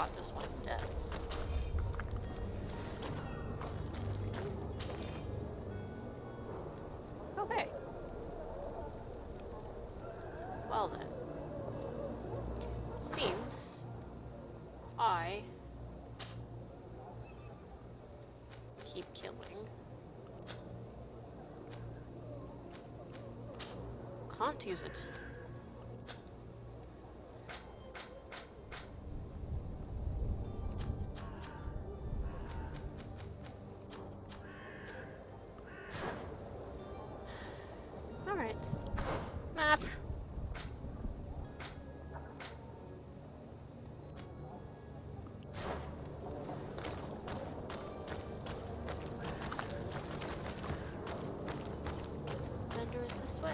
thought this one does. Okay. Well then. Seems I keep killing. Can't use it. Alright. Map. Vendor is this way.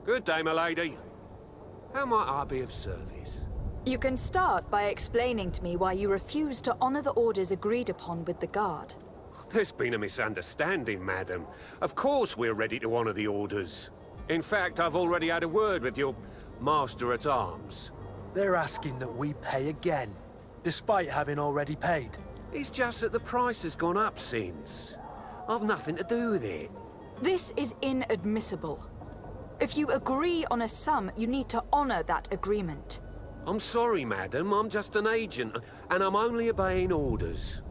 Good day, my lady. How might I be of service? You can start by explaining to me why you refuse to honor the orders agreed upon with the guard. There's been a misunderstanding, madam. Of course we're ready to honor the orders. In fact, I've already had a word with your master-at-arms. They're asking that we pay again, despite having already paid. It's just that the price has gone up since. I've nothing to do with it. This is inadmissible. If you agree on a sum, you need to honor that agreement. I'm sorry, madam. I'm just an agent, and I'm only obeying orders.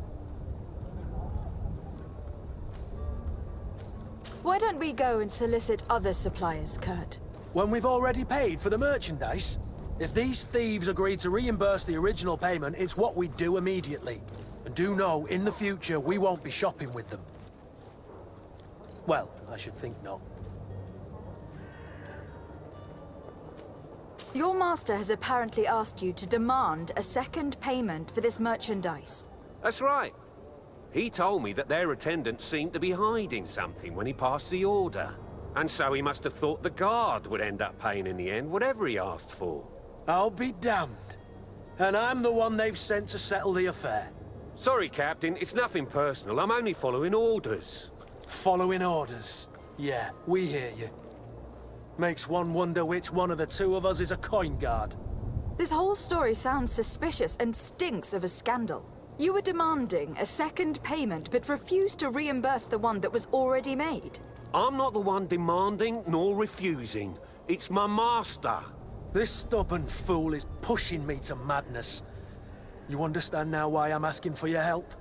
Why don't we go and solicit other suppliers, Kurt? When we've already paid for the merchandise? If these thieves agree to reimburse the original payment, it's what we do immediately. And do know, in the future, we won't be shopping with them. Well, I should think not. Your master has apparently asked you to demand a second payment for this merchandise. That's right. He told me that their attendant seemed to be hiding something when he passed the order. And so he must have thought the guard would end up paying in the end, whatever he asked for. I'll be damned. And I'm the one they've sent to settle the affair. Sorry, Captain. It's nothing personal. I'm only following orders. Following orders. Yeah, we hear you. Makes one wonder which one of the two of us is a coin guard. This whole story sounds suspicious and stinks of a scandal. You were demanding a second payment, but refused to reimburse the one that was already made. I'm not the one demanding nor refusing. It's my master. This stubborn fool is pushing me to madness. You understand now why I'm asking for your help?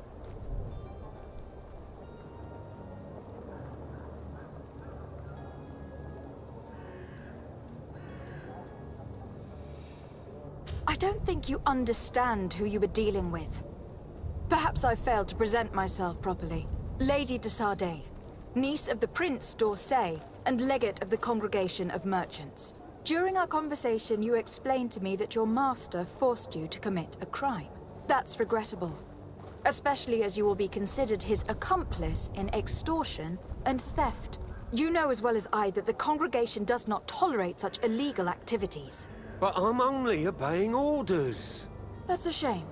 I don't think you understand who you were dealing with. Perhaps I failed to present myself properly. Lady de Sardet, niece of the Prince d'Orsay and legate of the Congregation of Merchants. During our conversation, you explained to me that your master forced you to commit a crime. That's regrettable, especially as you will be considered his accomplice in extortion and theft. You know as well as I that the Congregation does not tolerate such illegal activities. But I'm only obeying orders. That's a shame.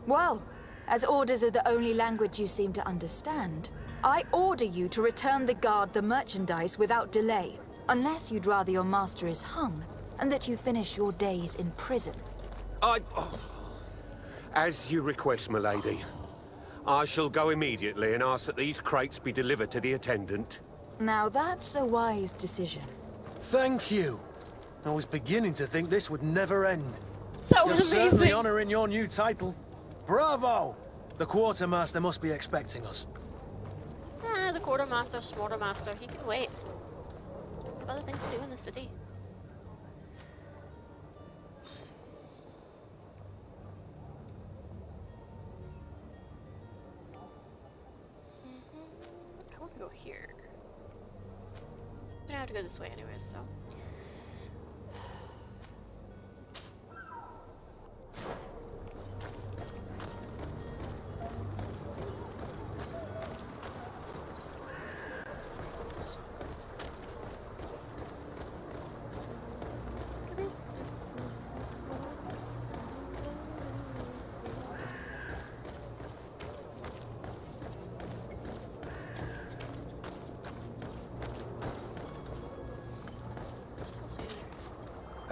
Well, as orders are the only language you seem to understand, I order you to return the guard the merchandise without delay, unless you'd rather your master is hung, and that you finish your days in prison. As you request, my lady. I shall go immediately and ask that these crates be delivered to the attendant. Now that's a wise decision. Thank you. I was beginning to think this would never end. That was You're certainly amazing. honoring your new title. Bravo! The quartermaster must be expecting us. The quartermaster, smartermaster, he can wait. We have other things to do in the city. I want to go here. I have to go this way anyways, so.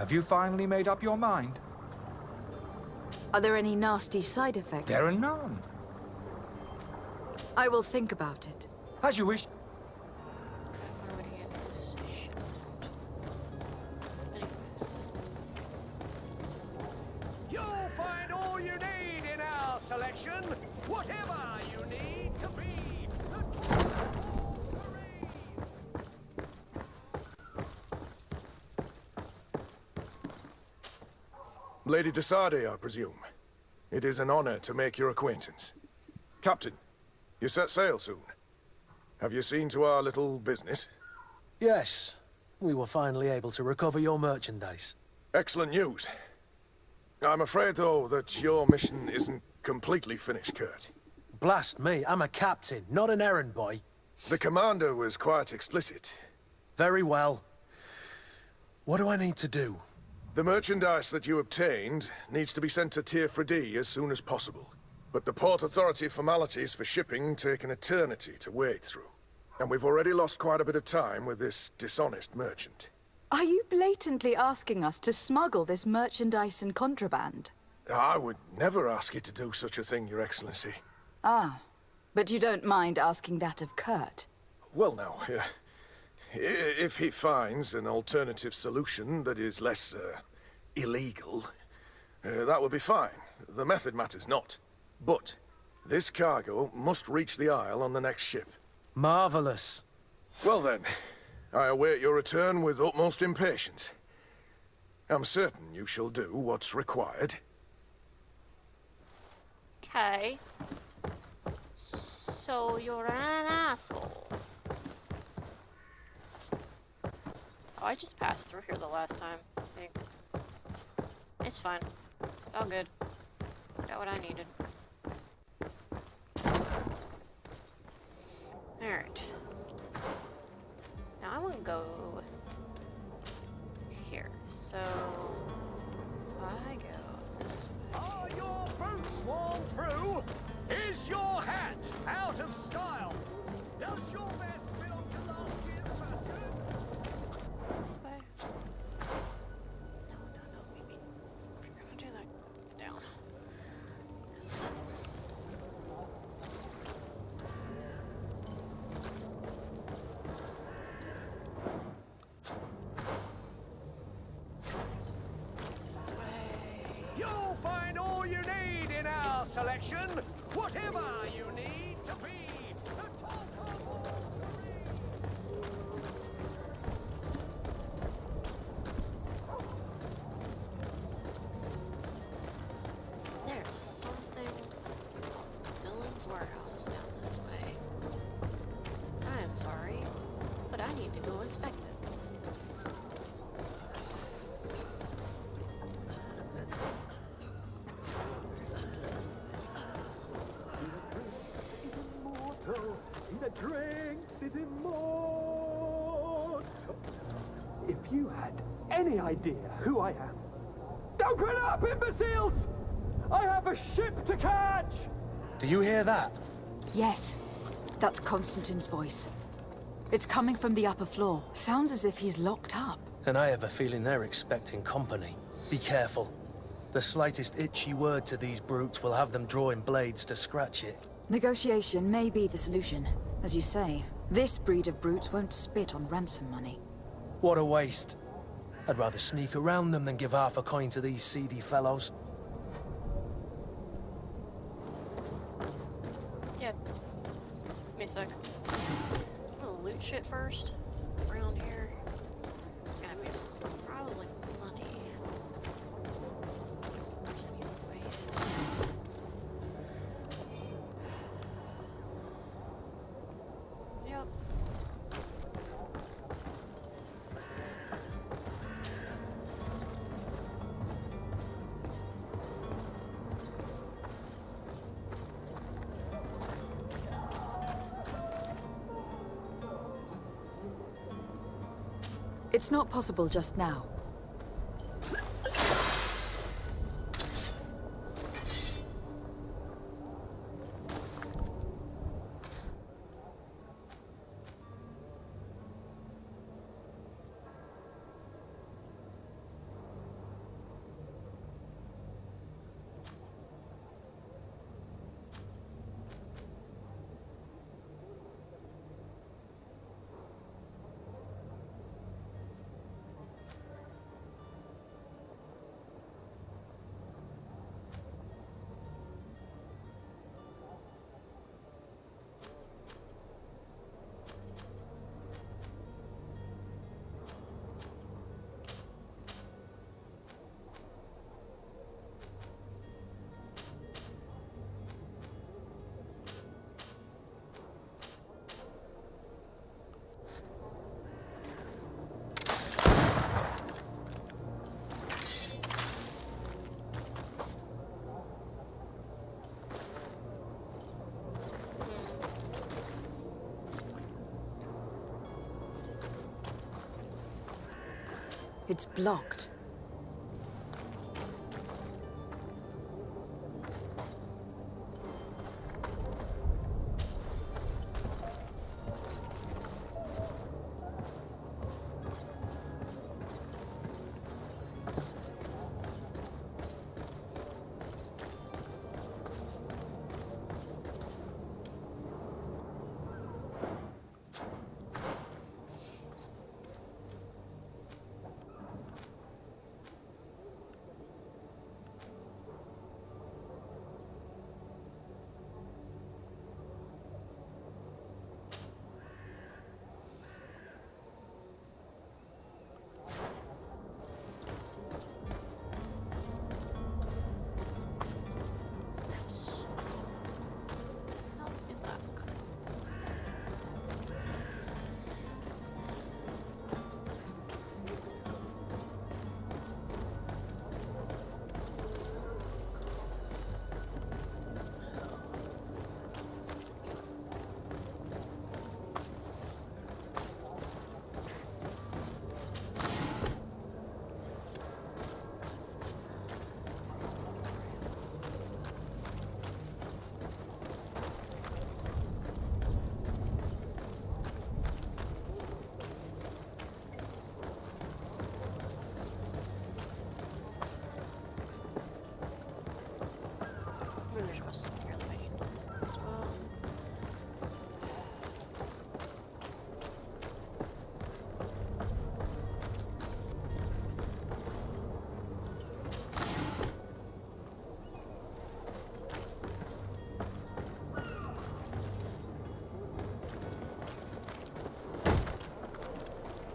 Have you finally made up your mind? Are there any nasty side effects? There are none. I will think about it. As you wish. Where would he get this shit? Anyways. You'll find all you need in our selection, whatever you need to be the total serene. Lady de Sardet, I presume. It is an honor to make your acquaintance. Captain, you set sail soon. Have you seen to our little business? Yes, we were finally able to recover your merchandise. Excellent news. I'm afraid, though, that your mission isn't completely finished, Kurt. Blast me, I'm a captain, not an errand boy. The commander was quite explicit. Very well. What do I need to do? The merchandise that you obtained needs to be sent to Tier 4D as soon as possible. But the Port Authority formalities for shipping take an eternity to wade through. And we've already lost quite a bit of time with this dishonest merchant. Are you blatantly asking us to smuggle this merchandise and contraband? I would never ask you to do such a thing, Your Excellency. Ah, but you don't mind asking that of Kurt? Well, now, if he finds an alternative solution that is less, illegal, that would be fine. The method matters not. But this cargo must reach the Isle on the next ship. Marvelous. Well then, I await your return with utmost impatience. I'm certain you shall do what's required. Okay. So you're an asshole. Oh, I just passed through here the last time, I think. It's fine. It's all good. Got what I needed. Alright. Now I want to go here. So if I go this way. Are your boots worn through? Is your hat out of style? Does your vest belong to last year's fashion? This way? No, maybe. If you're gonna do that, down. This way. This way. You'll find all you need in our selection, whatever you need to be the total serene. There's something Villain's warehouse down this way. I am sorry, but I need to go inspect it. The drinks is immortal. If you had any idea who I am. Open up, imbeciles! I have a ship to catch! Do you hear that? Yes, that's Constantine's voice. It's coming from the upper floor. Sounds as if he's locked up. And I have a feeling they're expecting company. Be careful. The slightest itchy word to these brutes will have them drawing blades to scratch it. Negotiation may be the solution. As you say, this breed of brutes won't spit on ransom money. What a waste. I'd rather sneak around them than give half a coin to these seedy fellows. Yeah. Give me a sec. I'm gonna loot shit first. It's around here. I mean, probably money. There's any other way. Yep. It's not possible just now. It's blocked.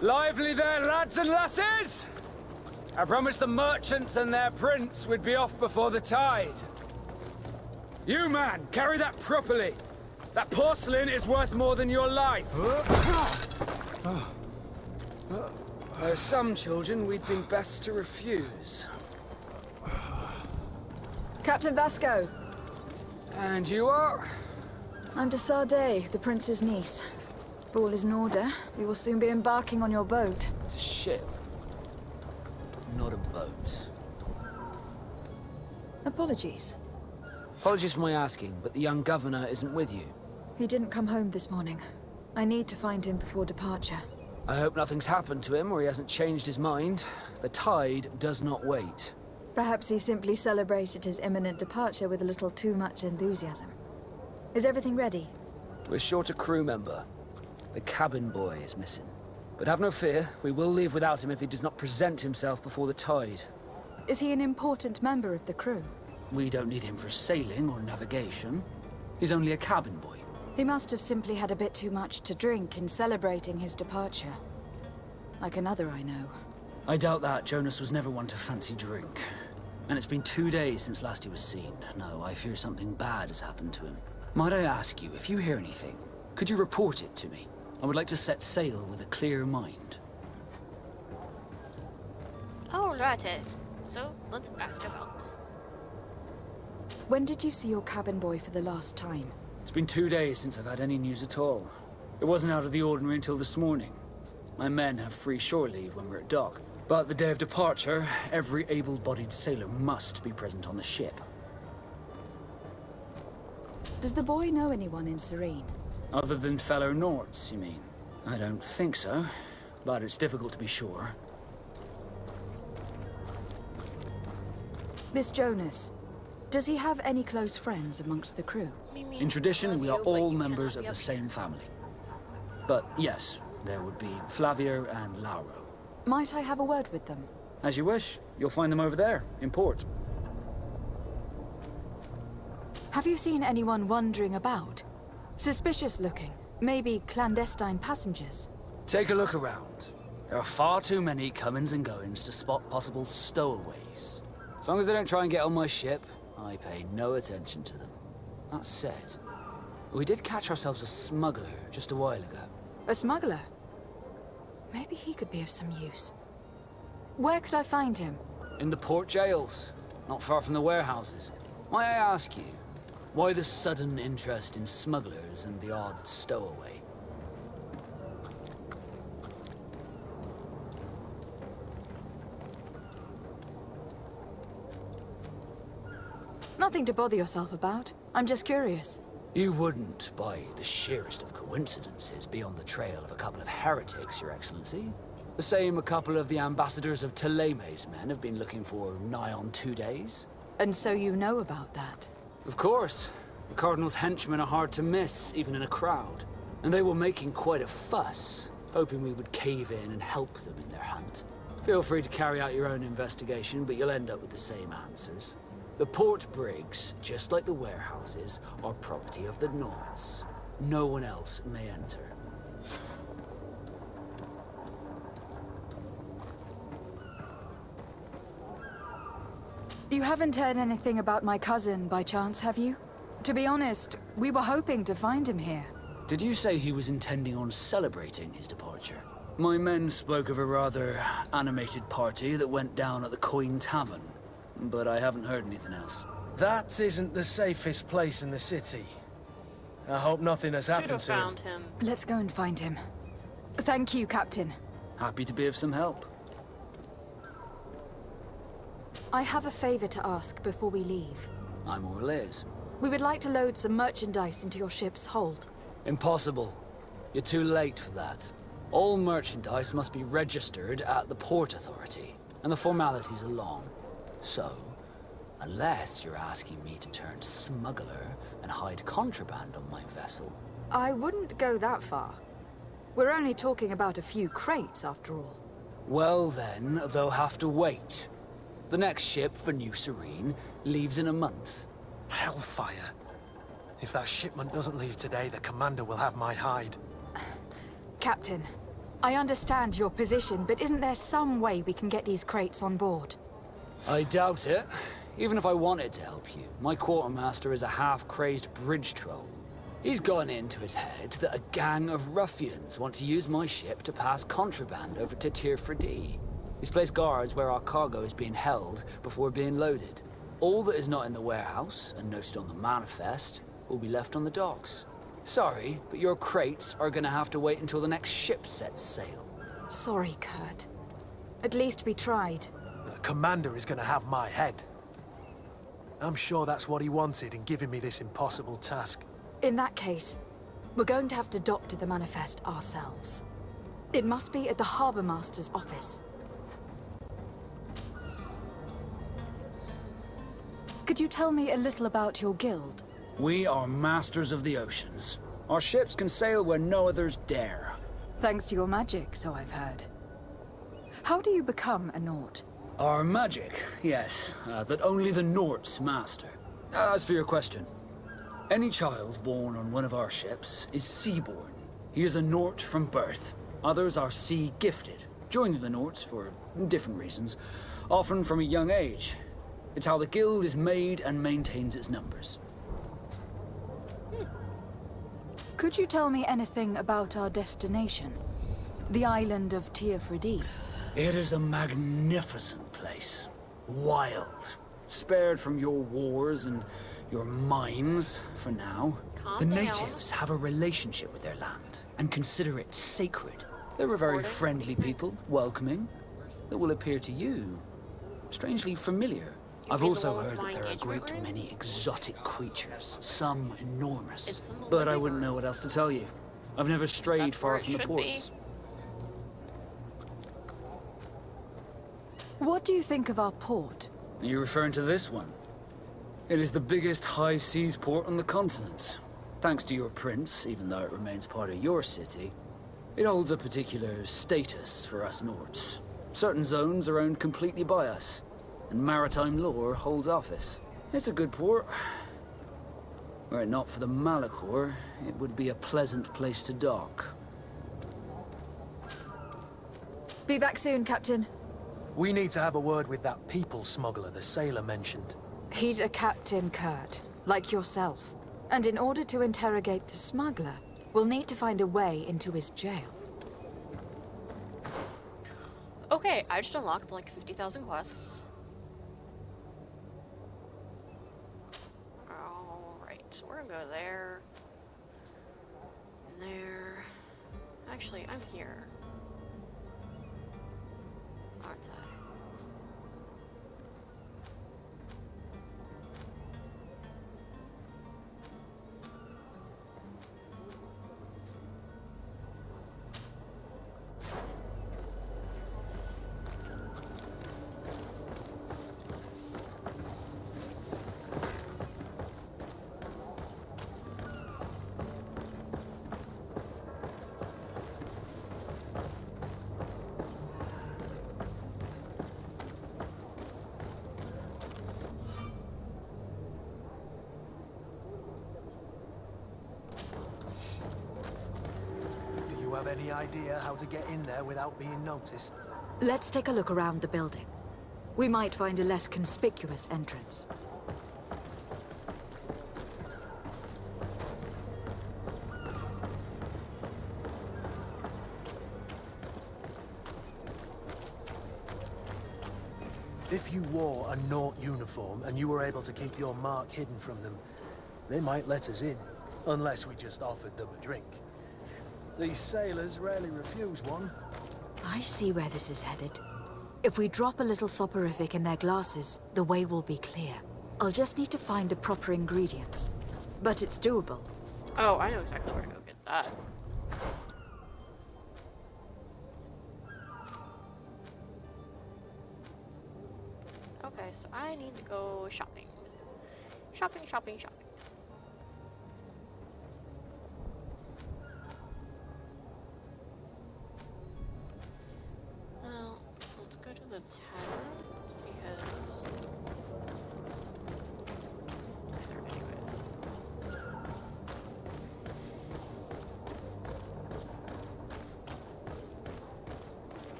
Lively there, lads and lasses! I promised the merchants and their prince we'd be off before the tide. You, man, carry that properly. That porcelain is worth more than your life. There are some children we'd been best to refuse. Captain Vasco. And you are? I'm de Sardet, the prince's niece. If all is in order, we will soon be embarking on your boat. It's a ship, not a boat. Apologies. Apologies for my asking, but the young governor isn't with you. He didn't come home this morning. I need to find him before departure. I hope nothing's happened to him or he hasn't changed his mind. The tide does not wait. Perhaps he simply celebrated his imminent departure with a little too much enthusiasm. Is everything ready? We're short a crew member. The cabin boy is missing. But have no fear, we will leave without him if he does not present himself before the tide. Is he an important member of the crew? We don't need him for sailing or navigation. He's only a cabin boy. He must have simply had a bit too much to drink in celebrating his departure. Like another I know. I doubt that. Jonas was never one to fancy drink. And it's been 2 days since last he was seen. No, I fear something bad has happened to him. Might I ask you, if you hear anything, could you report it to me? I would like to set sail with a clear mind. Alrighty. So, let's ask about. When did you see your cabin boy for the last time? It's been 2 days since I've had any news at all. It wasn't out of the ordinary until this morning. My men have free shore leave when we're at dock. But the day of departure, every able-bodied sailor must be present on the ship. Does the boy know anyone in Serene? Other than fellow Nords, you mean? I don't think so, but it's difficult to be sure. This Jonas, does he have any close friends amongst the crew? In tradition, we are all members of the same family. But yes, there would be Flavio and Lauro. Might I have a word with them? As you wish. You'll find them over there, in port. Have you seen anyone wandering about? Suspicious looking. Maybe clandestine passengers. Take a look around. There are far too many comings and goings to spot possible stowaways. As long as they don't try and get on my ship, I pay no attention to them. That said, we did catch ourselves a smuggler just a while ago. A smuggler? Maybe he could be of some use. Where could I find him? In the port jails, not far from the warehouses. Might I ask you, why the sudden interest in smugglers and the odd stowaway? nothing to bother yourself about. I'm just curious. You wouldn't, by the sheerest of coincidences, be on the trail of a couple of heretics, Your Excellency. The same a couple of the ambassadors of Teleme's men have been looking for nigh on 2 days. And so you know about that? Of course. The Cardinal's henchmen are hard to miss, even in a crowd. And they were making quite a fuss, hoping we would cave in and help them in their hunt. Feel free to carry out your own investigation, but you'll end up with the same answers. The port brigs, just like the warehouses, are property of the Nords. No one else may enter. You haven't heard anything about my cousin, by chance, have you? To be honest, we were hoping to find him here. Did you say he was intending on celebrating his departure? My men spoke of a rather animated party that went down at the Coin Tavern, but I haven't heard anything else. That isn't the safest place in the city. I hope nothing has happened to him. Found him. Let's go and find him. Thank you, Captain. Happy to be of some help. I have a favor to ask before we leave. I'm all ears. We would like to load some merchandise into your ship's hold. Impossible. You're too late for that. All merchandise must be registered at the Port Authority, and the formalities are long. So, unless you're asking me to turn smuggler and hide contraband on my vessel. I wouldn't go that far. We're only talking about a few crates, after all. Well then, they'll have to wait. The next ship for New Serene leaves in a month. Hellfire. If that shipment doesn't leave today, the commander will have my hide. Captain, I understand your position, but isn't there some way we can get these crates on board? I doubt it. Even if I wanted to help you, my quartermaster is a half-crazed bridge troll. He's gotten into his head that a gang of ruffians want to use my ship to pass contraband over to Tirfredi. He's placed guards where our cargo is being held before being loaded. All that is not in the warehouse, and noted on the manifest, will be left on the docks. Sorry, but your crates are gonna have to wait until the next ship sets sail. Sorry, Kurt. At least we tried. The commander is gonna have my head. I'm sure that's what he wanted in giving me this impossible task. In that case, we're going to have to doctor the manifest ourselves. It must be at the Harbour Master's office. Could you tell me a little about your guild? We are masters of the oceans. Our ships can sail where no others dare. Thanks to your magic, so I've heard. How do you become a Nort? Our magic, yes, that only the Norts master. As for your question, any child born on one of our ships is seaborn. He is a Nort from birth. Others are sea-gifted, joining the Norts for different reasons, often from a young age. It's how the guild is made and maintains its numbers. Could you tell me anything about our destination? The island of Tirfredi? It is a magnificent place. Wild. Spared from your wars and your mines, for now. Calm The down. natives have a relationship with their land and consider it sacred. They're a very Order. friendly people, welcoming, that will appear to you strangely familiar. You I've mean the also one with heard my that there are a engagement great ring? many exotic creatures, some enormous. It's in the But I living wouldn't know room. what else to tell you. I've never strayed That's far where it from the should ports. be. What do you think of our port? Are you referring to this one? It is the biggest high seas port on the continent. Thanks to your prince, even though it remains part of your city, it holds a particular status for us Nords. Certain zones are owned completely by us, and maritime law holds office. It's a good port. Were it not for the Malachor, it would be a pleasant place to dock. Be back soon, Captain. We need to have a word with that people smuggler the sailor mentioned. He's a captain, Kurt, like yourself. And in order to interrogate the smuggler, we'll need to find a way into his jail. Okay, I just unlocked like 50,000 quests. Alright, so we're gonna go there. And there. Actually, I'm here. Aren't I? any idea how to get in there without being noticed? Let's take a look around the building. We might find a less conspicuous entrance. If you wore a Naught uniform and you were able to keep your mark hidden from them, they might let us in, unless we just offered them a drink. These sailors rarely refuse one. I see where this is headed. If we drop a little soporific in their glasses, the way will be clear. I'll just need to find the proper ingredients. But it's doable. Oh, I know exactly where to go get that. Okay, so I need to go shopping. Shopping, shopping, shopping. Well, let's go to the tavern, because... There, anyways.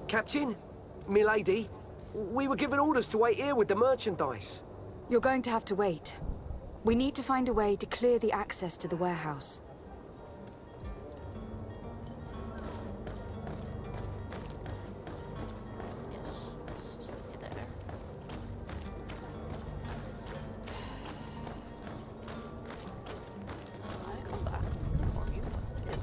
Captain, milady, we were given orders to wait here with the merchandise. You're going to have to wait. We need to find a way to clear the access to the warehouse. Yes, let's just stay there. Until I come back and inform you what to do.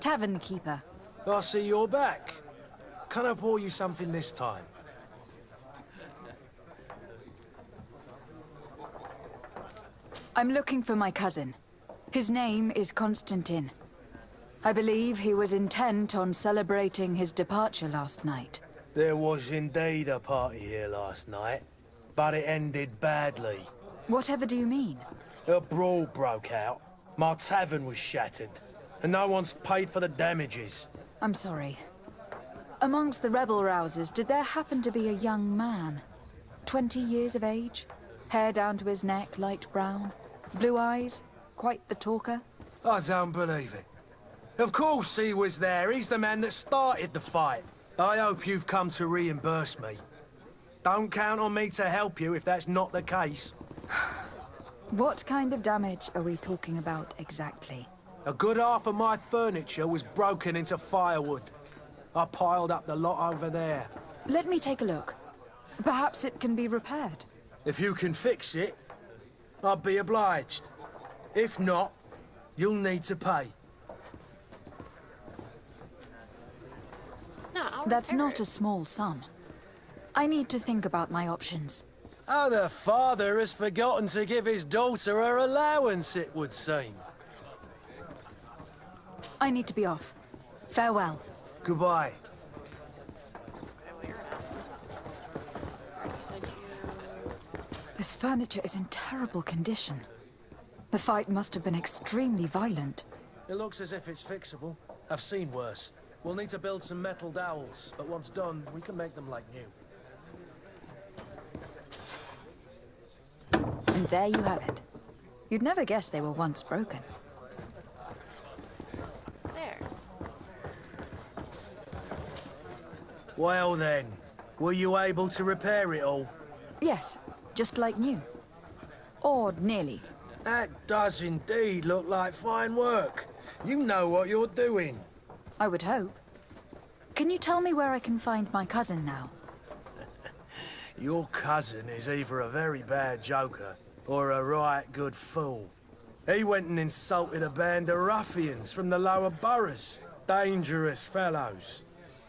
Tavern keeper. I see you're back. Can I pour you something this time? I'm looking for my cousin. His name is Constantine. I believe he was intent on celebrating his departure last night. There was indeed a party here last night, but it ended badly. Whatever do you mean? A brawl broke out. My tavern was shattered, and no one's paid for the damages. I'm sorry. Amongst the rebel rousers, did there happen to be a young man? 20 years of age? Hair down to his neck, light brown? Blue eyes? Quite the talker? I don't believe it. Of course he was there. He's the man that started the fight. I hope you've come to reimburse me. Don't count on me to help you if that's not the case. What kind of damage are we talking about exactly? A good half of my furniture was broken into firewood. I piled up the lot over there. Let me take a look. Perhaps it can be repaired. If you can fix it, I'll be obliged. If not, you'll need to pay. No, I'll That's repair not it. a small sum. I need to think about my options. Oh, the father has forgotten to give his daughter her allowance, it would seem. I need to be off. Farewell. Goodbye. Okay, well, you're an asshole. Alright, you said you... This furniture is in terrible condition. The fight must have been extremely violent. It looks as if it's fixable. I've seen worse. We'll need to build some metal dowels, but once done, we can make them like new. And there you have it. You'd never guess they were once broken. There. Well then, were you able to repair it all? Yes, just like new. Or nearly. That does indeed look like fine work. You know what you're doing. I would hope. Can you tell me where I can find my cousin now? Your cousin is either a very bad joker or a right good fool. He went and insulted a band of ruffians from the lower boroughs. Dangerous fellows.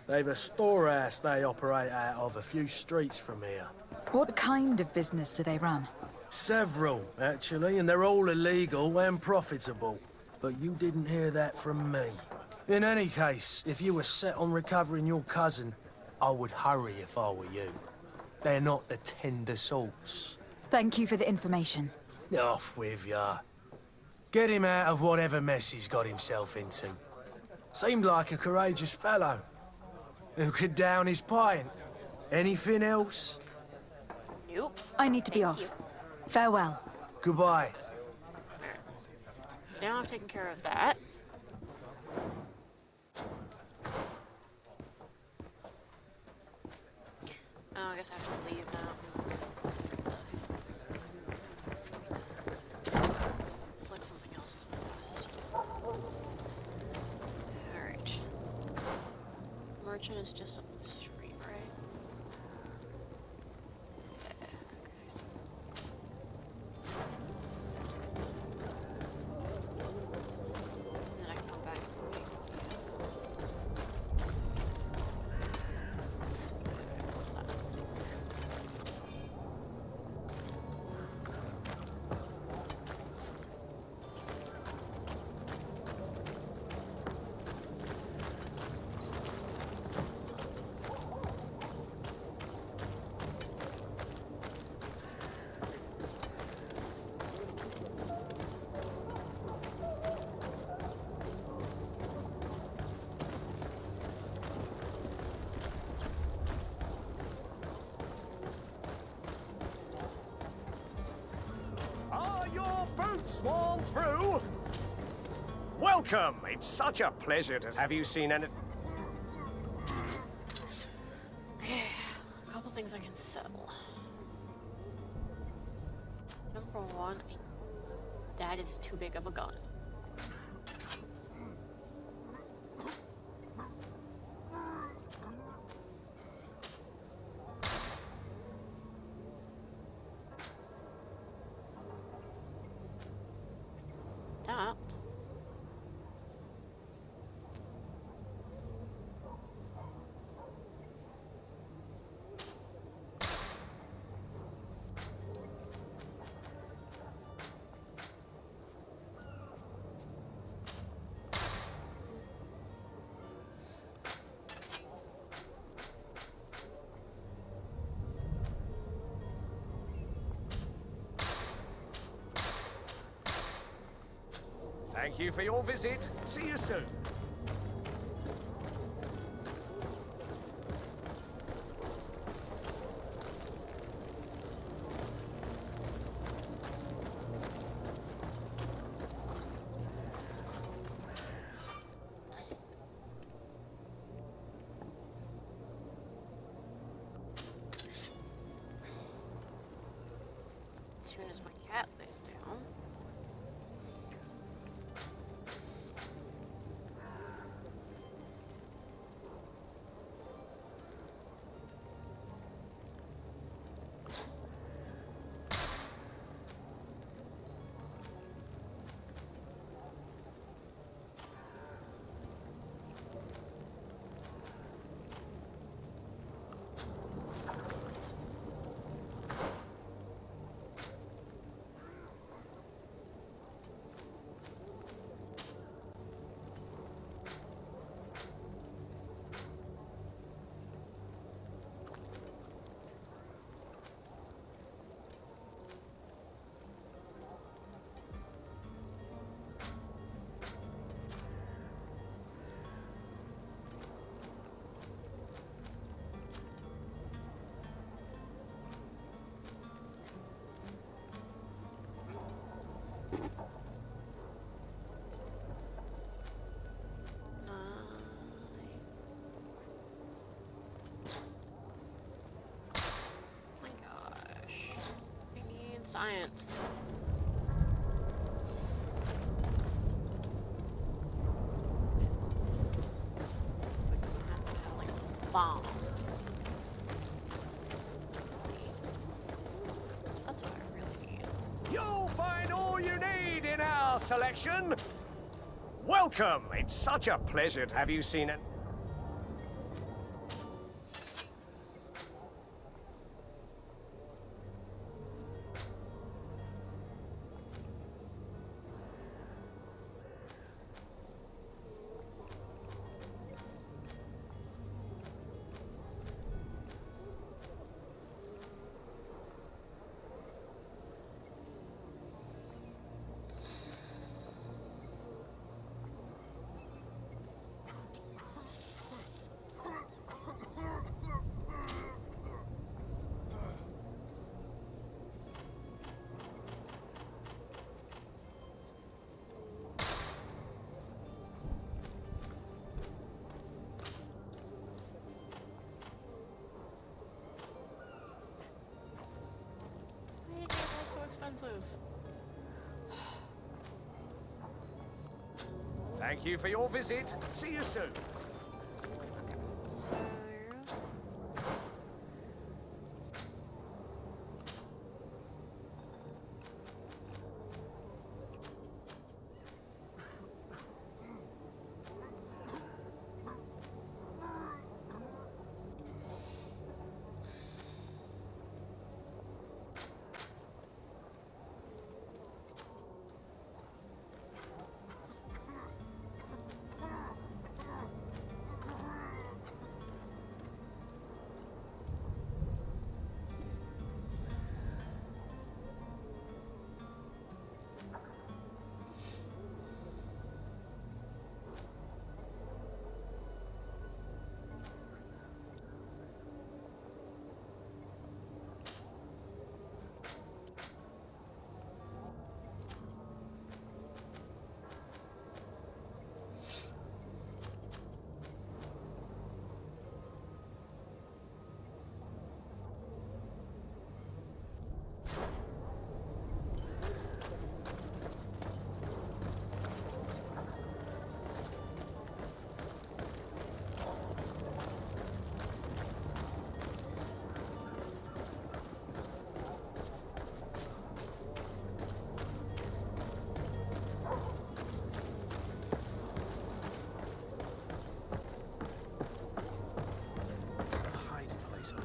They've a storehouse they operate out of a few streets from here. What kind of business do they run? Several, actually, and they're all illegal and profitable. But you didn't hear that from me. In any case, if you were set on recovering your cousin, I would hurry if I were you. They're not the tender sorts. Thank you for the information. Off with ya. Get him out of whatever mess he's got himself into. Seemed like a courageous fellow. Who could down his pint? Anything else? Nope. I need to be Thank off. you. Farewell. Goodbye. Now I've taken care of that. Oh, I guess I have to leave now. Looks like something else has been lost. Alright. Merchant is just up the street, right? Yeah, okay, so. Then I can come back and wait. What's that? Are your boots worn through? Welcome! It's such a pleasure to have you seen any... Okay, a couple things I can sell. Number one, that is too big of a gun. That. Thank you for your visit. See you soon. As soon as my cat lays down. My gosh. I need science. Have like a bomb. That's what I really need. You'll find all you need in our selection. Welcome! It's such a pleasure to have you seen it. expensive. Thank you for your visit. See you soon. Okay, so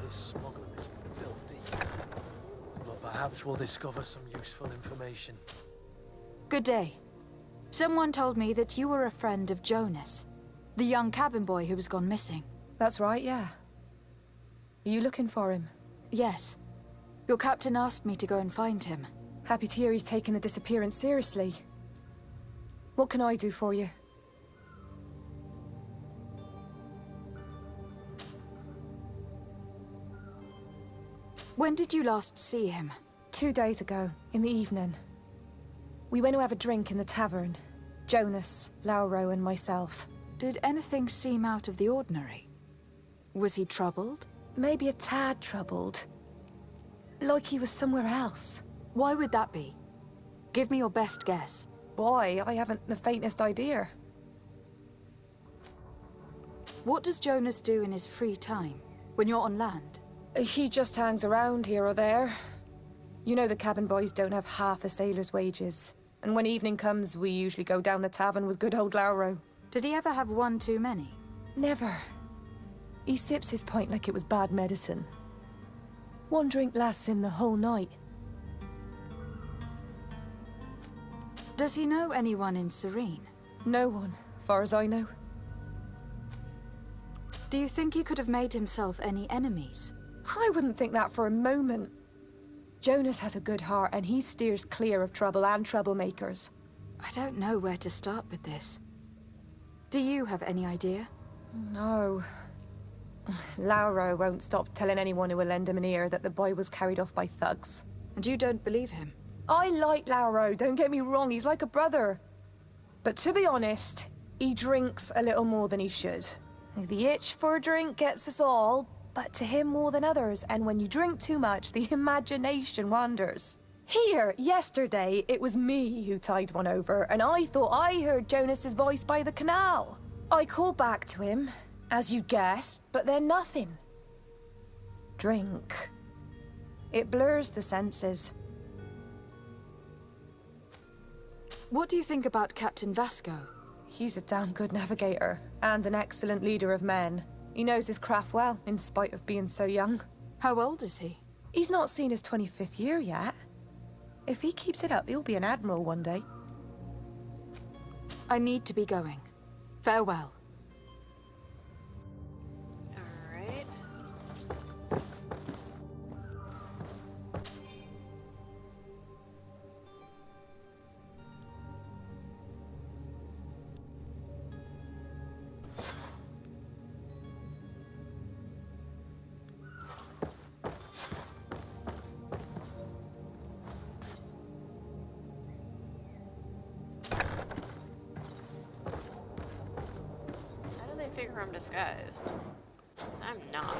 This smuggler is filthy. But perhaps we'll discover some useful information. Good day. Someone told me that you were a friend of Jonas, the young cabin boy who was gone missing. That's right, yeah. Are you looking for him? Yes. Your captain asked me to go and find him. Happy to hear he's taken the disappearance seriously. What can I do for you? When did you last see him? 2 days ago, in the evening. We went to have a drink in the tavern. Jonas, Lauro, and myself. Did anything seem out of the ordinary? Was he troubled? Maybe a tad troubled. Like he was somewhere else. Why would that be? Give me your best guess. Boy, I haven't the faintest idea. What does Jonas do in his free time, when you're on land? He just hangs around here or there. You know the cabin boys don't have half a sailor's wages. And when evening comes, we usually go down the tavern with good old Lauro. Did he ever have one too many? Never. He sips his pint like it was bad medicine. One drink lasts him the whole night. Does he know anyone in Serene? No one, far as I know. Do you think he could have made himself any enemies? I wouldn't think that for a moment. Jonas has a good heart and he steers clear of trouble and troublemakers. I don't know where to start with this. Do you have any idea? No. Lauro won't stop telling anyone who will lend him an ear that the boy was carried off by thugs. And you don't believe him? I like Lauro, don't get me wrong, he's like a brother. But to be honest, he drinks a little more than he should. The itch for a drink gets us all, but to him more than others, and when you drink too much, the imagination wanders. Here, yesterday, it was me who tied one over, and I thought I heard Jonas's voice by the canal. I called back to him, as you guessed, but then nothing. Drink. It blurs the senses. What do you think about Captain Vasco? He's a damn good navigator, and an excellent leader of men. He knows his craft well, in spite of being so young. How old is he? He's not seen his 25th year yet. If he keeps it up, he'll be an admiral one day. I need to be going. Farewell. alright. How do they figure I'm disguised? 'Cause I'm not.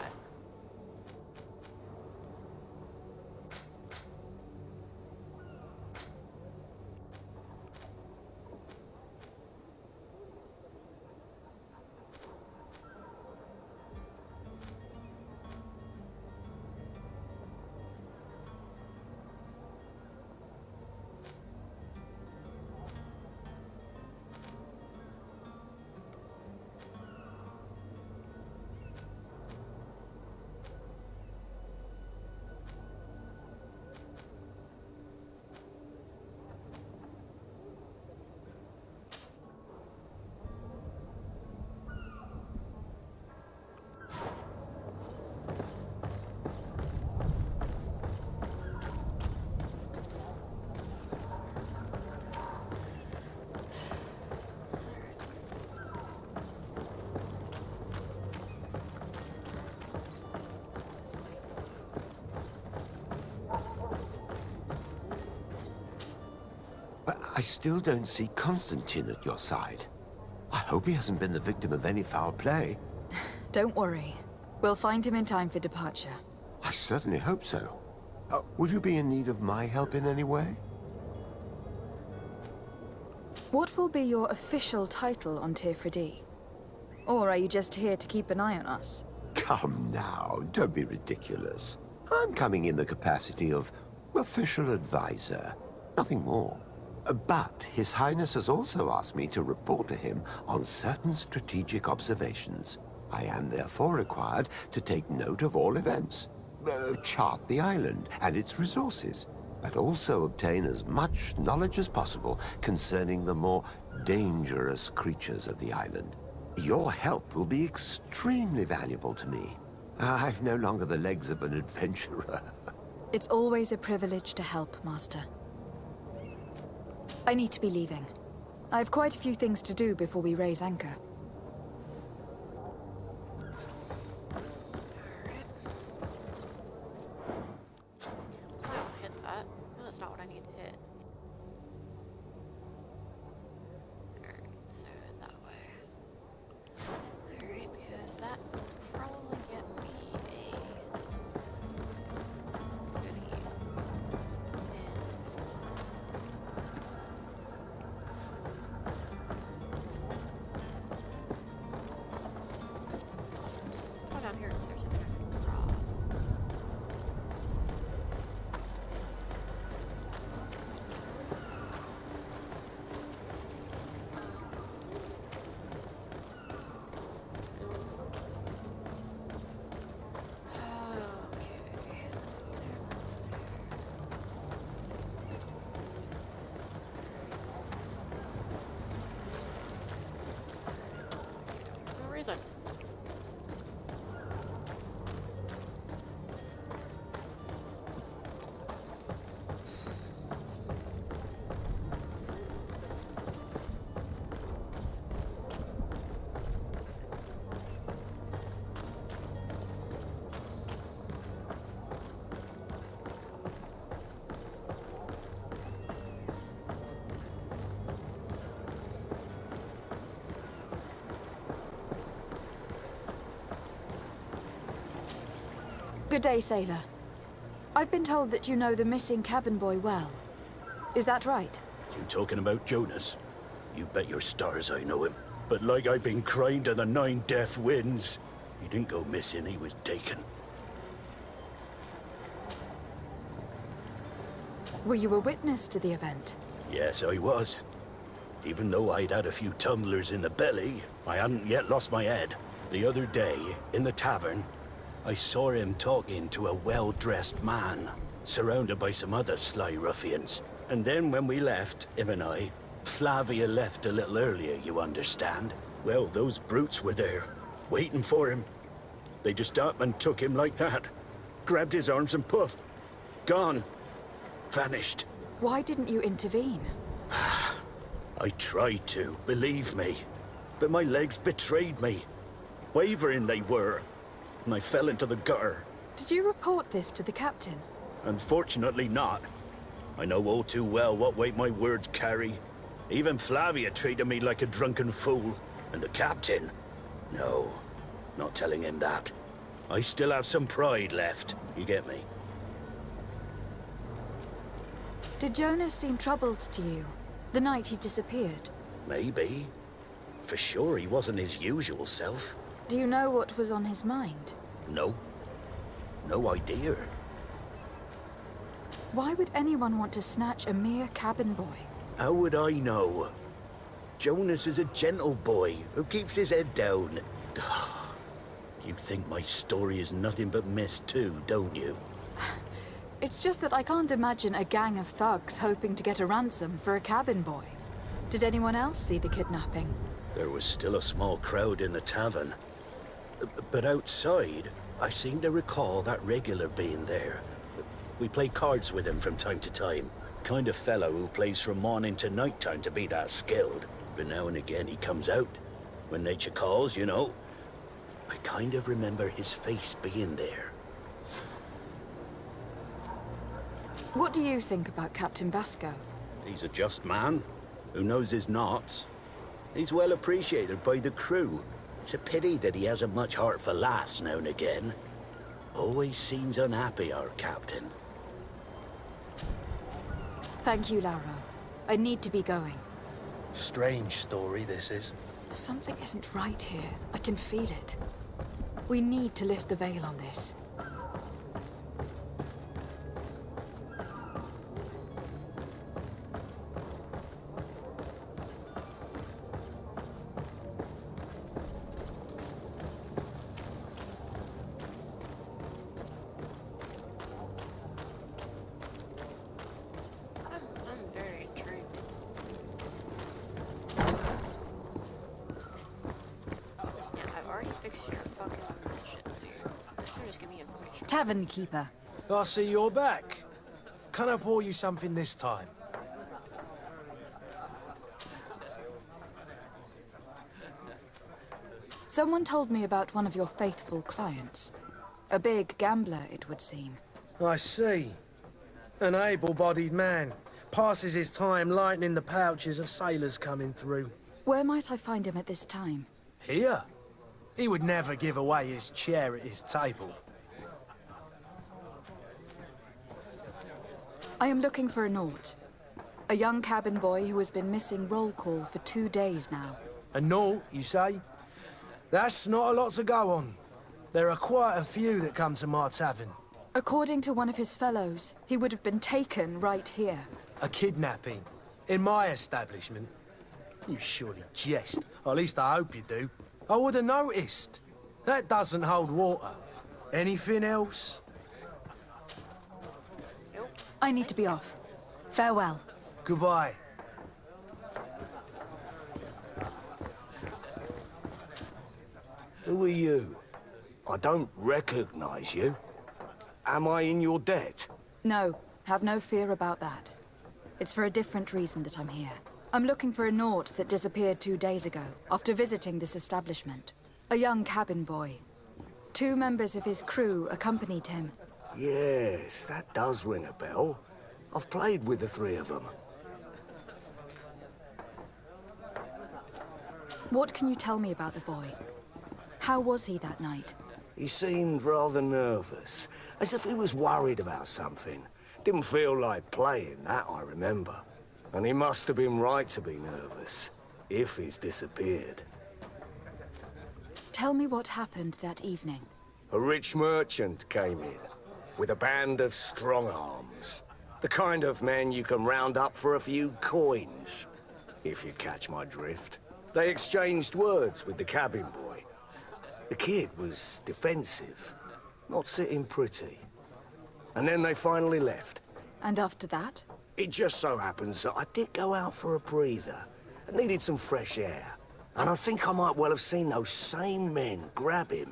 I still don't see Constantine at your side. I hope he hasn't been the victim of any foul play. Don't worry. We'll find him in time for departure. I certainly hope so. Would you be in need of my help in any way? What will be your official title on Tirfredi? Or are you just here to keep an eye on us? Come now, don't be ridiculous. I'm coming in the capacity of official advisor, nothing more. But His Highness has also asked me to report to him on certain strategic observations. I am therefore required to take note of all events, chart the island and its resources, but also obtain as much knowledge as possible concerning the more dangerous creatures of the island. Your help will be extremely valuable to me. I've no longer the legs of an adventurer. It's always a privilege to help, Master. I need to be leaving. I have quite a few things to do before we raise anchor. Wow, hit that. No, that's not what I need to hit. Alright, so that way. Alright, because that will probably get me a goodie. Awesome. Go down here because there's a raw. No reason. Good day, sailor. I've been told that you know the missing cabin boy well. Is that right? You talking about Jonas? You bet your stars I know him. But like I've been crying to the 9 deaf winds, he didn't go missing, he was taken. Were you a witness to the event? Yes, I was. Even though I'd had a few tumblers in the belly, I hadn't yet lost my head. The other day, in the tavern, I saw him talking to a well-dressed man, surrounded by some other sly ruffians. And then when we left, him and I, Flavia left a little earlier, you understand. Well, those brutes were there, waiting for him. They just up and took him like that. Grabbed his arms and poof, gone. Vanished. Why didn't you intervene? I tried to, believe me. But my legs betrayed me. Wavering they were. And I fell into the gutter. Did you report this to the captain? Unfortunately not. I know all too well what weight my words carry. Even Flavia treated me like a drunken fool. And the captain? No, not telling him that. I still have some pride left, you get me? Did Jonas seem troubled to you, the night he disappeared? Maybe. For sure he wasn't his usual self. Do you know what was on his mind? No. No idea. Why would anyone want to snatch a mere cabin boy? How would I know? Jonas is a gentle boy who keeps his head down. You think my story is nothing but mist too, don't you? It's just that I can't imagine a gang of thugs hoping to get a ransom for a cabin boy. Did anyone else see the kidnapping? There was still a small crowd in the tavern. But outside, I seem to recall that regular being there. We play cards with him from time to time. Kind of fellow who plays from morning to night time to be that skilled. But now and again he comes out. When nature calls, you know. I kind of remember his face being there. What do you think about Captain Vasco? He's a just man who knows his knots. He's well appreciated by the crew. It's a pity that he hasn't much heart for laughs now and again. Always seems unhappy, our captain. Thank you, Lauro. I need to be going. Strange story, this is. Something isn't right here. I can feel it. We need to lift the veil on this. I'm very intrigued. Yeah, I've already fixed your fucking shit, so this time just give me information. Tavern keeper. I see you're back. Can I pour you something this time? Someone told me about one of your faithful clients. A big gambler, it would seem. I see. An able-bodied man. Passes his time lightening the pouches of sailors coming through. Where might I find him at this time? Here? He would never give away his chair at his table. I am looking for a Naut. A young cabin boy who has been missing roll call for 2 days now. A Naut, you say? That's not a lot to go on. There are quite a few that come to my tavern. According to one of his fellows, he would have been taken right here. A kidnapping? In my establishment? You surely jest. Or at least I hope you do. I would have noticed. That doesn't hold water. Anything else? I need to be off. Farewell. Goodbye. Who are you? I don't recognize you. Am I in your debt? No, have no fear about that. It's for a different reason that I'm here. I'm looking for a Naut that disappeared 2 days ago, after visiting this establishment. A young cabin boy. 2 members of his crew accompanied him. Yes, that does ring a bell. I've played with the 3 of them. What can you tell me about the boy? How was he that night? He seemed rather nervous, as if he was worried about something. Didn't feel like playing, that I remember. And he must have been right to be nervous, if he's disappeared. Tell me what happened that evening. A rich merchant came in, with a band of strong arms. The kind of men you can round up for a few coins, if you catch my drift. They exchanged words with the cabin boy. The kid was defensive, not sitting pretty. And then they finally left. And after that? It just so happens that I did go out for a breather. I needed some fresh air. And I think I might well have seen those same men grab him.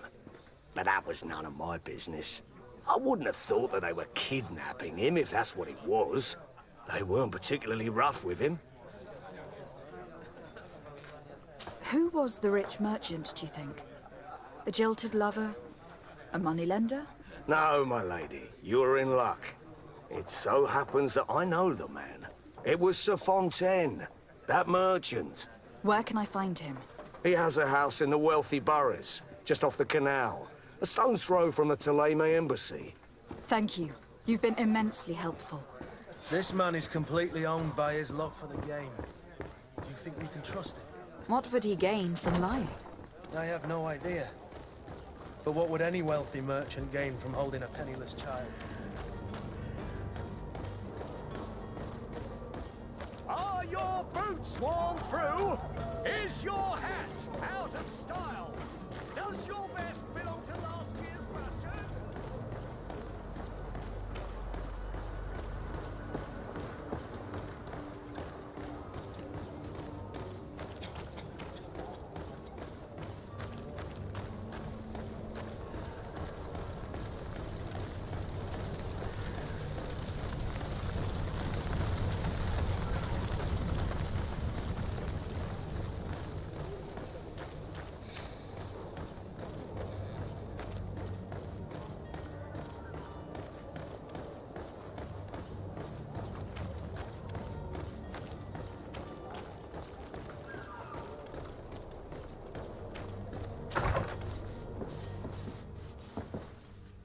But that was none of my business. I wouldn't have thought that they were kidnapping him, if that's what it was. They weren't particularly rough with him. Who was the rich merchant, do you think? A jilted lover? A moneylender? No, my lady, you're in luck. It so happens that I know the man. It was Sir Fontaine, that merchant. Where can I find him? He has a house in the wealthy boroughs, just off the canal. A stone's throw from the Theleme embassy. Thank you. You've been immensely helpful. This man is completely owned by his love for the game. Do you think we can trust him? What would he gain from lying? I have no idea. But what would any wealthy merchant gain from holding a penniless child? Are your boots worn through? Is your hat out of style? Does your vest belong to last year's fashion?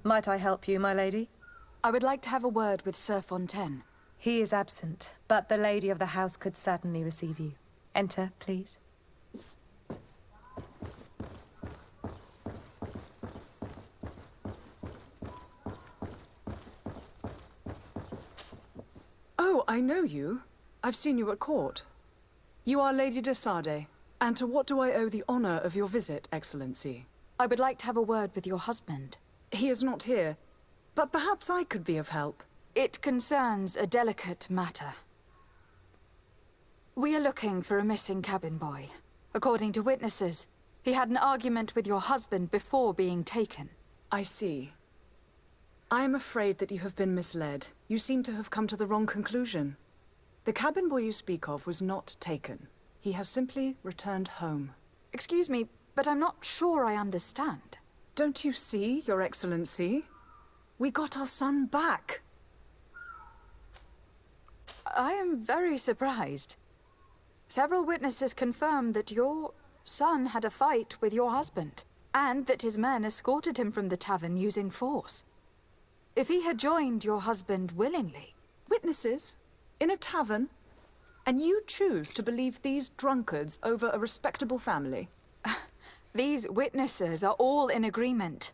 Might I help you, my lady? I would like to have a word with Sir Fontaine. He is absent, but the lady of the house could certainly receive you. Enter, please. Oh, I know you. I've seen you at court. You are Lady de Sardet. And to what do I owe the honor of your visit, Excellency? I would like to have a word with your husband. He is not here, but perhaps I could be of help. It concerns a delicate matter. We are looking for a missing cabin boy. According to witnesses, he had an argument with your husband before being taken. I see. I am afraid that you have been misled. You seem to have come to the wrong conclusion. The cabin boy you speak of was not taken. He has simply returned home. Excuse me, but I'm not sure I understand. Don't you see, Your Excellency? We got our son back. I am very surprised. Several witnesses confirmed that your son had a fight with your husband, and that his men escorted him from the tavern using force. If he had joined your husband willingly... Witnesses? In a tavern? And you choose to believe these drunkards over a respectable family? These witnesses are all in agreement,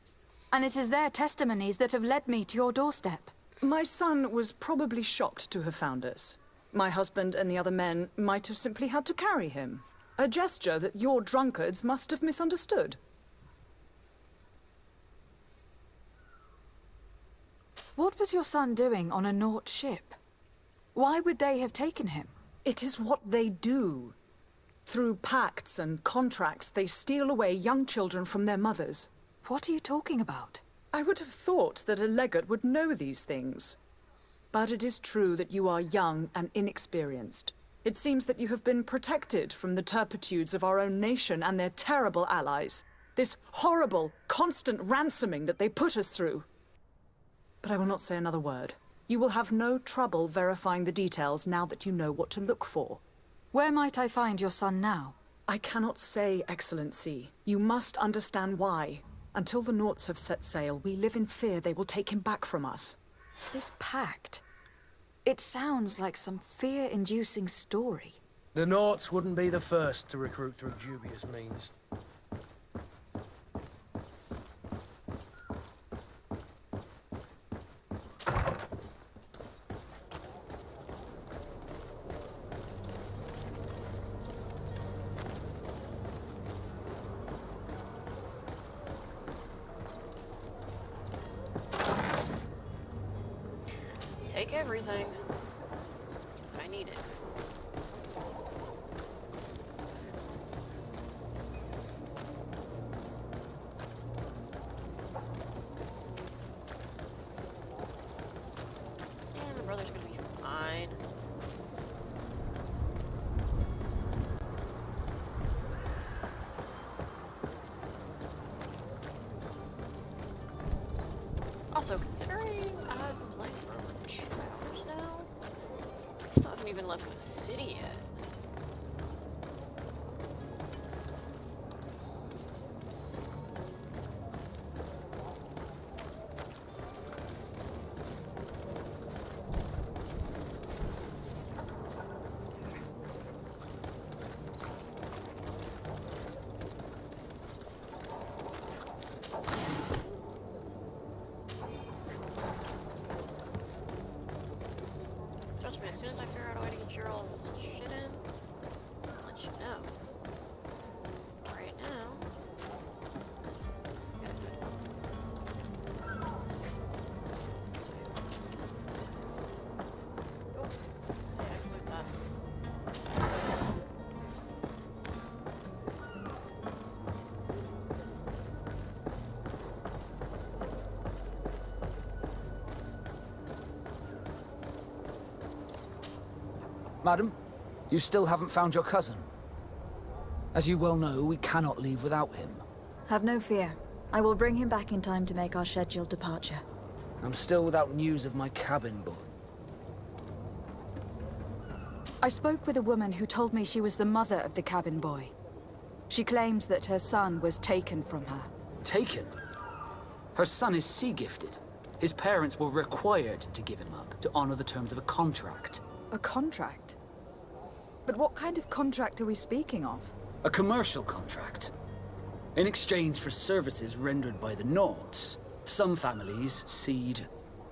and it is their testimonies that have led me to your doorstep. My son was probably shocked to have found us. My husband and the other men might have simply had to carry him. A gesture that your drunkards must have misunderstood. What was your son doing on a Naut ship? Why would they have taken him? It is what they do. Through pacts and contracts, they steal away young children from their mothers. What are you talking about? I would have thought that a legate would know these things. But it is true that you are young and inexperienced. It seems that you have been protected from the turpitudes of our own nation and their terrible allies. This horrible, constant ransoming that they put us through. But I will not say another word. You will have no trouble verifying the details now that you know what to look for. Where might I find your son now? I cannot say, Excellency. You must understand why. Until the Nauts have set sail, we live in fear they will take him back from us. This pact... It sounds like some fear-inducing story. The Nauts wouldn't be the first to recruit through dubious means. Take everything. Because I need it. Yeah, my brother's gonna be fine. Also, considering I've been playing for over 2 hours now, I still haven't even left the city yet. Trust me, as soon as I figure out a way to get your all's shit in, I'll let you know. For right now, I gotta do it. This way. Oh, yeah, I can move that. Madam, you still haven't found your cousin. As you well know, we cannot leave without him. Have no fear. I will bring him back in time to make our scheduled departure. I'm still without news of my cabin boy. I spoke with a woman who told me she was the mother of the cabin boy. She claims that her son was taken from her. Taken? Her son is sea-gifted. His parents were required to give him up to honor the terms of a contract. A contract? But what kind of contract are we speaking of? A commercial contract. In exchange for services rendered by the Nords, some families cede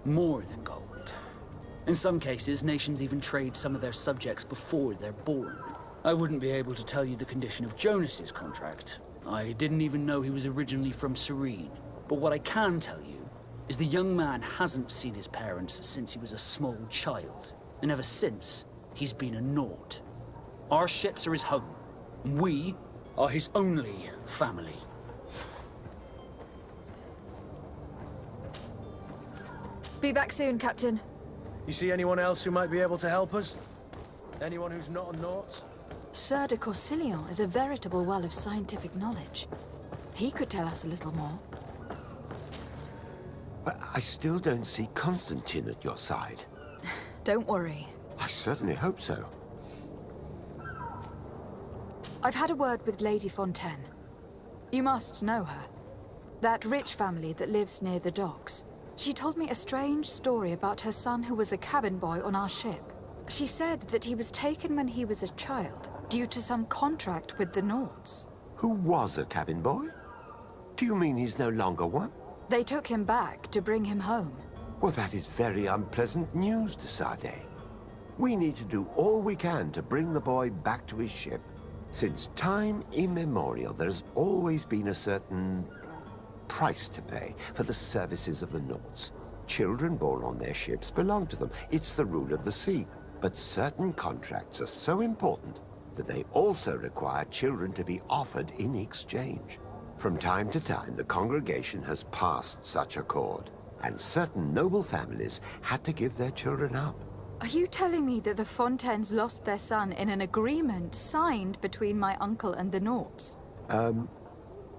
more than gold. In some cases, nations even trade some of their subjects before they're born. I wouldn't be able to tell you the condition of Jonas's contract. I didn't even know he was originally from Serene. But what I can tell you is the young man hasn't seen his parents since he was a small child. And ever since, he's been a Nord. Our ships are his home. And we are his only family. Be back soon, Captain. You see anyone else who might be able to help us? Anyone who's not a Naut? Sir de Corsillon is a veritable well of scientific knowledge. He could tell us a little more. But I still don't see Constantine at your side. Don't worry. I certainly hope so. I've had a word with Lady Fontaine. You must know her. That rich family that lives near the docks. She told me a strange story about her son who was a cabin boy on our ship. She said that he was taken when he was a child, due to some contract with the Nords. Who was a cabin boy? Do you mean he's no longer one? They took him back to bring him home. Well, that is very unpleasant news, de Sardet. We need to do all we can to bring the boy back to his ship. Since time immemorial, there's always been a certain price to pay for the services of the Nords. Children born on their ships belong to them. It's the rule of the sea. But certain contracts are so important that they also require children to be offered in exchange. From time to time, the congregation has passed such accord, and certain noble families had to give their children up. Are you telling me that the Fontaines lost their son in an agreement signed between my uncle and the Nords?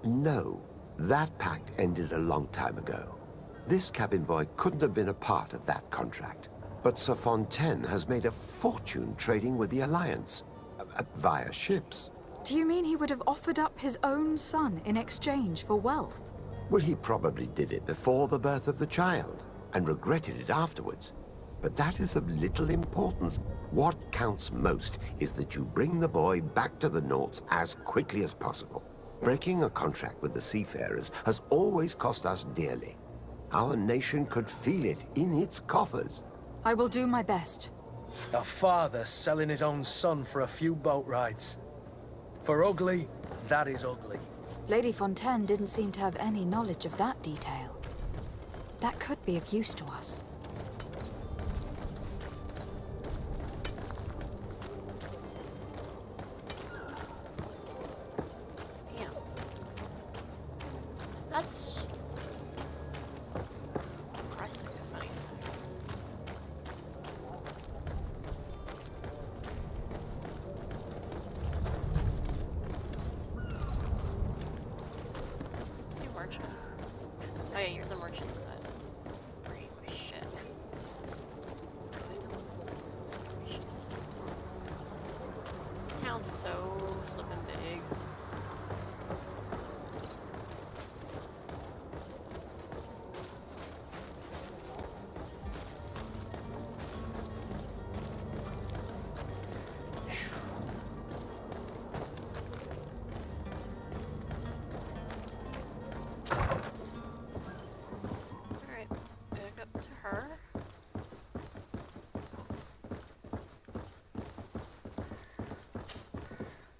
No. That pact ended a long time ago. This cabin boy couldn't have been a part of that contract. But Sir Fontaine has made a fortune trading with the Alliance, via ships. Do you mean he would have offered up his own son in exchange for wealth? Well, he probably did it before the birth of the child, and regretted it afterwards. But that is of little importance. What counts most is that you bring the boy back to the Nords as quickly as possible. Breaking a contract with the seafarers has always cost us dearly. Our nation could feel it in its coffers. I will do my best. A father selling his own son for a few boat rides. For ugly, that is ugly. Lady Fontaine didn't seem to have any knowledge of that detail. That could be of use to us. Yeah. That's impressive, if anything. Is he a merchant? Oh yeah, you're the merchant that is bringing my ship. So gracious. This town's so flippin' big. Alright, back up to her.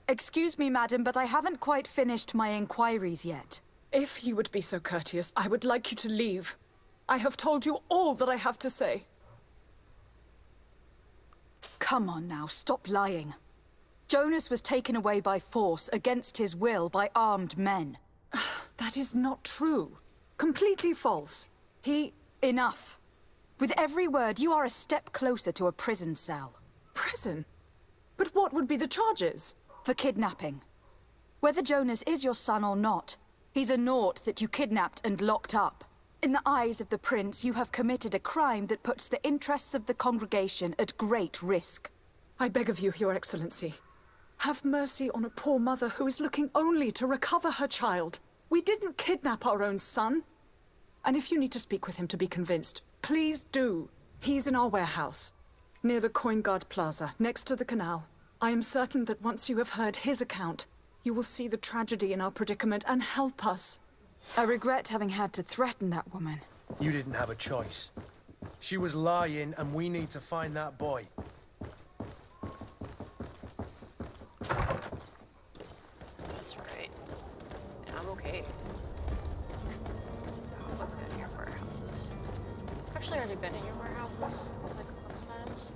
Excuse me, madam, but I haven't quite finished my inquiries yet. If you would be so courteous, I would like you to leave. I have told you all that I have to say. Come on now, stop lying. Jonas was taken away by force, against his will, by armed men. That is not true. Completely false. Enough. With every word, you are a step closer to a prison cell. Prison? But what would be the charges? For kidnapping. Whether Jonas is your son or not, he's a Nort that you kidnapped and locked up. In the eyes of the prince, you have committed a crime that puts the interests of the congregation at great risk. I beg of you, Your Excellency. Have mercy on a poor mother who is looking only to recover her child. We didn't kidnap our own son. And if you need to speak with him to be convinced, please do. He's in our warehouse, near the Coin Guard Plaza, next to the canal. I am certain that once you have heard his account, you will see the tragedy in our predicament and help us. I regret having had to threaten that woman. You didn't have a choice. She was lying, and we need to find that boy. That's right. And I'm okay. I've been in your warehouses. Actually, already been in your warehouses like a couple times.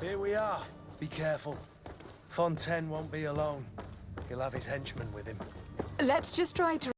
Here we are. Be careful. Fontaine won't be alone. He'll have his henchmen with him. Let's just try to